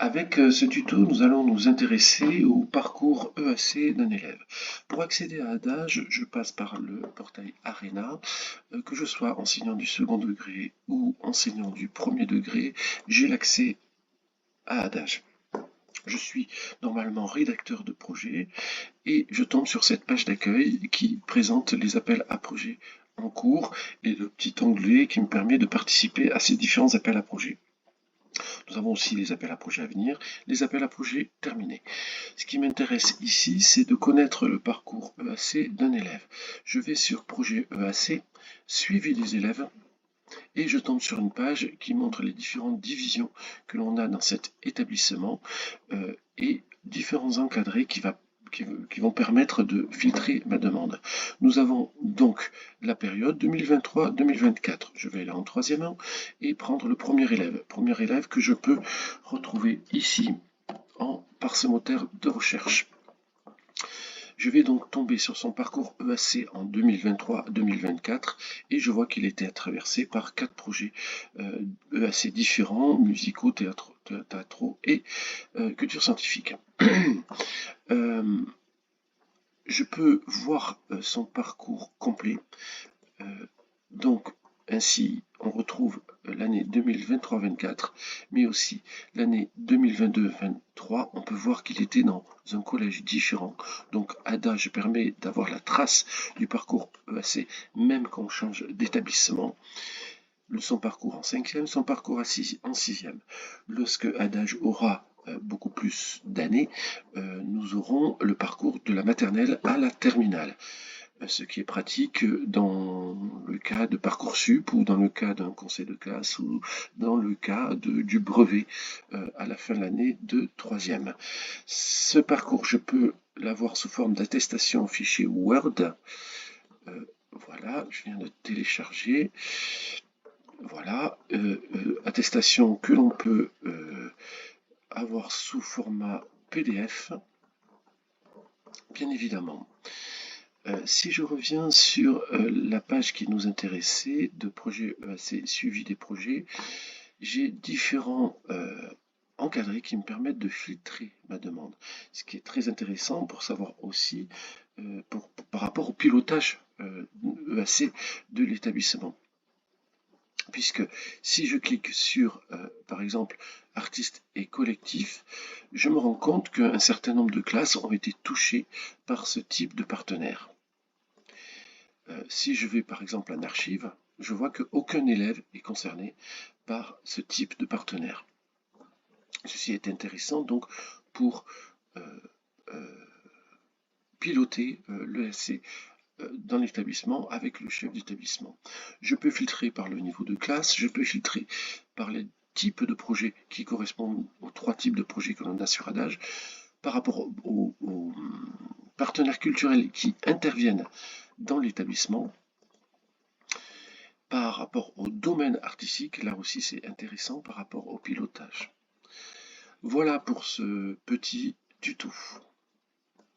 Avec ce tuto, nous allons nous intéresser au parcours EAC d'un élève. Pour accéder à Adage, je passe par le portail Arena. Que je sois enseignant du second degré ou enseignant du premier degré, j'ai l'accès à Adage. Je suis normalement rédacteur de projet et je tombe sur cette page d'accueil qui présente les appels à projets en cours et le petit onglet qui me permet de participer à ces différents appels à projets. Nous avons aussi les appels à projets à venir, les appels à projets terminés. Ce qui m'intéresse ici, c'est de connaître le parcours EAC d'un élève. Je vais sur projet EAC, suivi des élèves, et je tombe sur une page qui montre les différentes divisions que l'on a dans cet établissement et différents encadrés qui vont permettre de filtrer ma demande. Nous avons donc la période 2023-2024. Je vais aller en troisième an et prendre le premier élève que je peux retrouver ici en parsemotaire de recherche. Je vais donc tomber sur son parcours EAC en 2023-2024 et je vois qu'il était traversé par 4 projets EAC différents, musicaux, théâtraux et culture scientifique. Je peux voir son parcours complet. Donc, ainsi, on retrouve l'année 2023-24, mais aussi l'année 2022-23. On peut voir qu'il était dans un collège différent. Donc, Adage permet d'avoir la trace du parcours EAC, même quand on change d'établissement. Son parcours en 5e, son parcours en 6e. Lorsque Adage aura beaucoup plus d'années, nous aurons le parcours de la maternelle à la terminale. Ce qui est pratique dans le cas de Parcoursup ou dans le cas d'un conseil de classe ou dans le cas du brevet à la fin de l'année de 3e. Ce parcours, je peux l'avoir sous forme d'attestation en fichier Word. Voilà, je viens de télécharger. Voilà, attestation que l'on peut avoir sous format PDF, bien évidemment. Si je reviens sur la page qui nous intéressait de projet EAC, suivi des projets, j'ai différents encadrés qui me permettent de filtrer ma demande. Ce qui est très intéressant pour savoir aussi par rapport au pilotage EAC de l'établissement. Puisque si je clique sur, par exemple, artistes et collectifs, je me rends compte qu'un certain nombre de classes ont été touchées par ce type de partenaire. Si je vais par exemple en archive, je vois qu'aucun élève est concerné par ce type de partenaire. Ceci est intéressant donc pour piloter l'ESC dans l'établissement avec le chef d'établissement. Je peux filtrer par le niveau de classe, je peux filtrer par les types de projets qui correspondent aux 3 types de projets que l'on a sur Adage, par rapport aux partenaires culturels qui interviennent dans l'établissement, par rapport au domaine artistique, là aussi c'est intéressant par rapport au pilotage. Voilà pour ce petit tuto.